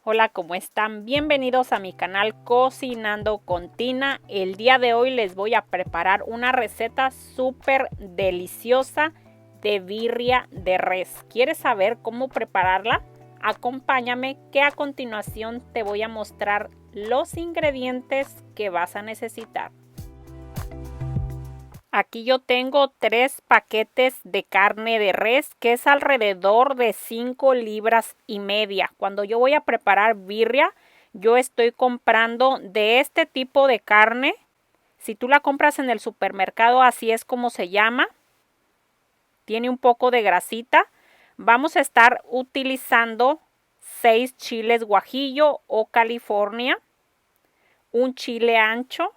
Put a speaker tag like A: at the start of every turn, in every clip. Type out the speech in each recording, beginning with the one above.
A: Hola, ¿cómo están? Bienvenidos a mi canal Cocinando con Tina. El día de hoy les voy a preparar una receta súper deliciosa de birria de res. ¿Quieres saber cómo prepararla? Acompáñame que a continuación te voy a mostrar los ingredientes que vas a necesitar. Aquí yo tengo 3 paquetes de carne de res, que es alrededor de 5 libras y media. Cuando yo voy a preparar birria, yo estoy comprando de este tipo de carne. Si tú la compras en el supermercado, así es como se llama. Tiene un poco de grasita. Vamos a estar utilizando 6 chiles guajillo o California, un chile ancho.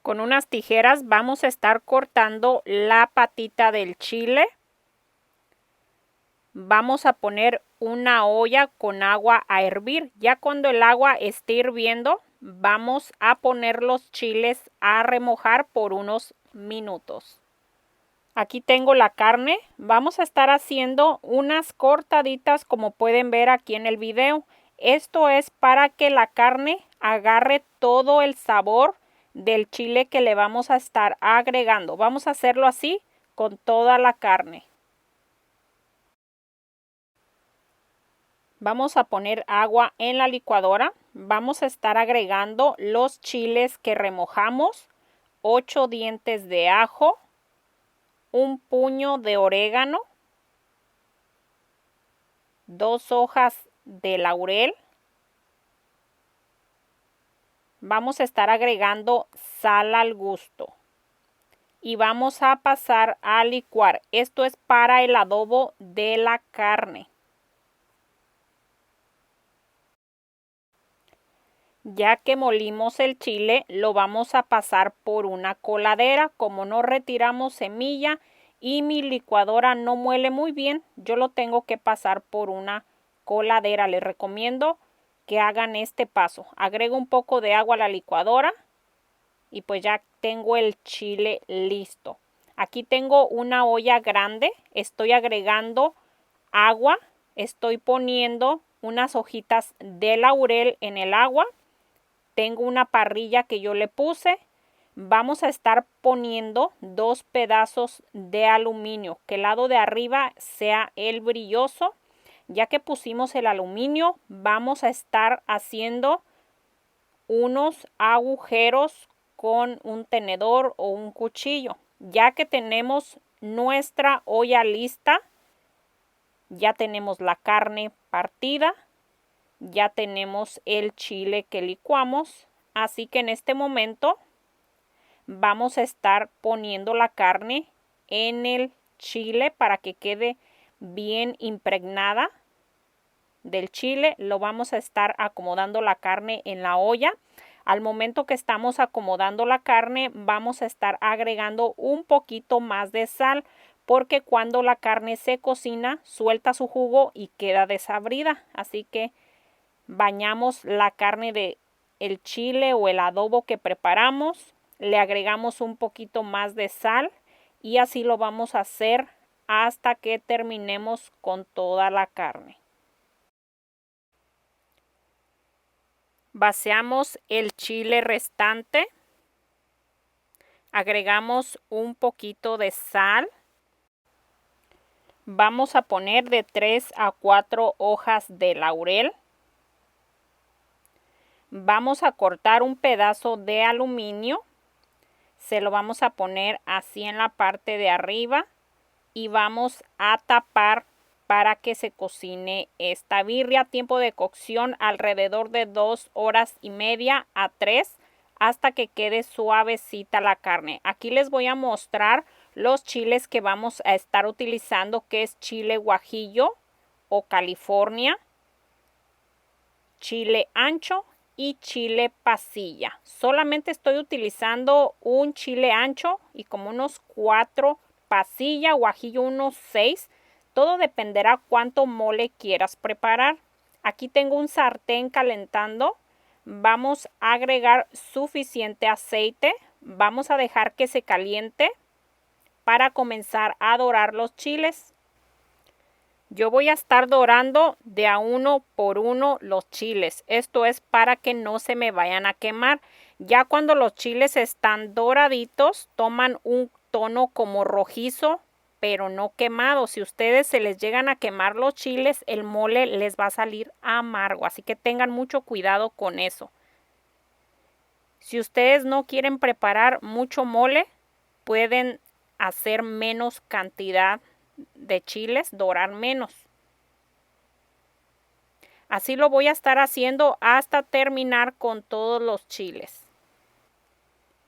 A: Con unas tijeras vamos a estar cortando la patita del chile. Vamos a poner una olla con agua a hervir. Ya cuando el agua esté hirviendo, vamos a poner los chiles a remojar por unos minutos. Aquí tengo la carne. Vamos a estar haciendo unas cortaditas como pueden ver aquí en el video. Esto es para que la carne agarre todo el sabor del chile que le vamos a estar agregando. Vamos a hacerlo así con toda la carne. Vamos a poner agua en la licuadora. Vamos a estar agregando los chiles que remojamos, 8 dientes de ajo, un puño de orégano, 2 hojas de laurel. Vamos a estar agregando sal al gusto. Y vamos a pasar a licuar. Esto es para el adobo de la carne. Ya que molimos el chile, lo vamos a pasar por una coladera. Como no retiramos semilla y mi licuadora no muele muy bien, yo lo tengo que pasar por una coladera. Les recomiendo que hagan este paso. Agrego un poco de agua a la licuadora y pues ya tengo el chile listo. Aquí tengo una olla grande, estoy agregando agua, estoy poniendo unas hojitas de laurel en el agua. Tengo una parrilla que yo le puse. Vamos a estar poniendo 2 pedazos de aluminio, que el lado de arriba sea el brilloso. Ya que pusimos el aluminio, vamos a estar haciendo unos agujeros con un tenedor o un cuchillo. Ya que tenemos nuestra olla lista, ya tenemos la carne partida, ya tenemos el chile que licuamos, así que en este momento vamos a estar poniendo la carne en el chile para que quede bien impregnada del chile. Lo vamos a estar acomodando la carne en la olla. Al momento que estamos acomodando la carne, vamos a estar agregando un poquito más de sal, porque cuando la carne se cocina, suelta su jugo y queda desabrida. Así que bañamos la carne de el chile o el adobo que preparamos, le agregamos un poquito más de sal y así lo vamos a hacer hasta que terminemos con toda la carne. Vaciamos el chile restante, agregamos un poquito de sal, vamos a poner de 3 a 4 hojas de laurel, vamos a cortar un pedazo de aluminio, se lo vamos a poner así en la parte de arriba y vamos a tapar para que se cocine esta birria. Tiempo de cocción alrededor de 2 horas y media a 3 hasta que quede suavecita la carne. Aquí les voy a mostrar los chiles que vamos a estar utilizando, que es chile guajillo o California, chile ancho y chile pasilla. Solamente estoy utilizando un chile ancho y como unos 4 pasilla, guajillo unos 6. Todo dependerá cuánto mole quieras preparar. Aquí tengo un sartén calentando. Vamos a agregar suficiente aceite. Vamos a dejar que se caliente para comenzar a dorar los chiles. Yo voy a estar dorando de a uno por uno los chiles. Esto es para que no se me vayan a quemar. Ya cuando los chiles están doraditos, toman un tono como rojizo, pero no quemado. Si ustedes se les llegan a quemar los chiles, el mole les va a salir amargo. Así que tengan mucho cuidado con eso. Si ustedes no quieren preparar mucho mole, pueden hacer menos cantidad de chiles, dorar menos. Así lo voy a estar haciendo hasta terminar con todos los chiles.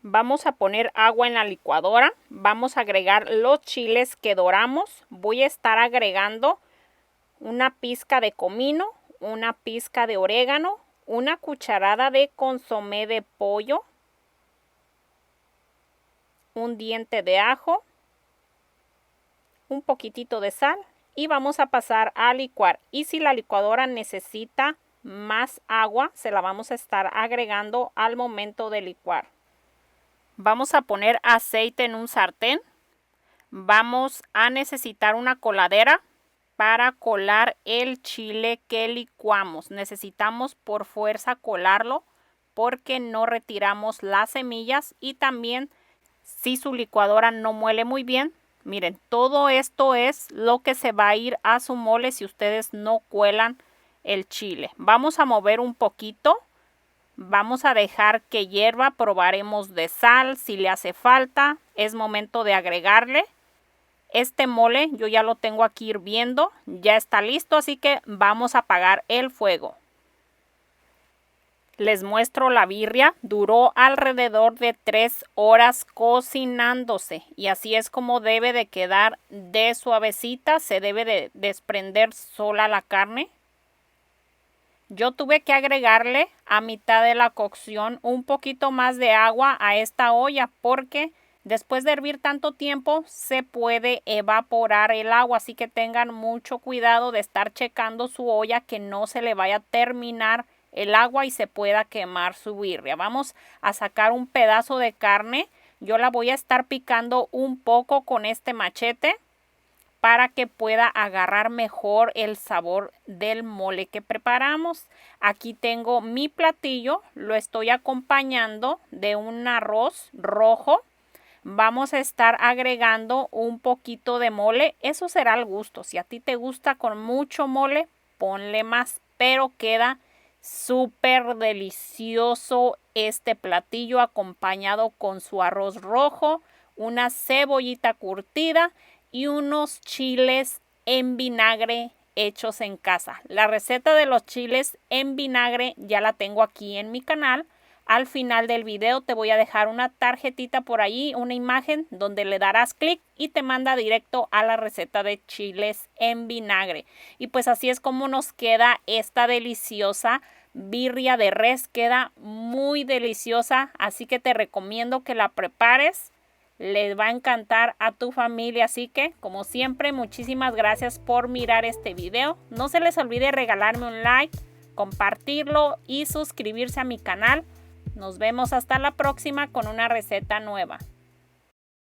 A: Vamos a poner agua en la licuadora. Vamos a agregar los chiles que doramos. Voy a estar agregando una pizca de comino, una pizca de orégano, una cucharada de consomé de pollo, un diente de ajo, un poquitito de sal y vamos a pasar a licuar. Y si la licuadora necesita más agua, se la vamos a estar agregando al momento de licuar. Vamos a poner aceite en un sartén. Vamos a necesitar una coladera para colar el chile que licuamos. Necesitamos por fuerza colarlo porque no retiramos las semillas y también si su licuadora no muele muy bien. Miren, todo esto es lo que se va a ir a su mole si ustedes no cuelan el chile. Vamos a mover un poquito. Vamos a dejar que hierva. Probaremos de sal si le hace falta. Es momento de agregarle. Este mole yo ya lo tengo aquí hirviendo. Ya está listo, así que vamos a apagar el fuego. Les muestro la birria, duró alrededor de 3 horas cocinándose y así es como debe de quedar de suavecita, se debe de desprender sola la carne. Yo tuve que agregarle a mitad de la cocción un poquito más de agua a esta olla porque después de hervir tanto tiempo se puede evaporar el agua, así que tengan mucho cuidado de estar checando su olla que no se le vaya a terminar el agua y se pueda quemar su birria. Vamos a sacar un pedazo de carne. Yo la voy a estar picando un poco con este machete para que pueda agarrar mejor el sabor del mole que preparamos. Aquí tengo mi platillo, lo estoy acompañando de un arroz rojo. Vamos a estar agregando un poquito de mole, eso será al gusto. Si a ti te gusta con mucho mole, ponle más, pero queda súper delicioso este platillo acompañado con su arroz rojo, una cebollita curtida y unos chiles en vinagre hechos en casa. La receta de los chiles en vinagre ya la tengo aquí en mi canal. Al final del video te voy a dejar una tarjetita por ahí, una imagen donde le darás clic y te manda directo a la receta de chiles en vinagre. Y pues así es como nos queda esta deliciosa birria de res, queda muy deliciosa, así que te recomiendo que la prepares. Les va a encantar a tu familia, así que como siempre muchísimas gracias por mirar este video. No se les olvide regalarme un like, compartirlo y suscribirse a mi canal. Nos vemos hasta la próxima con una receta nueva.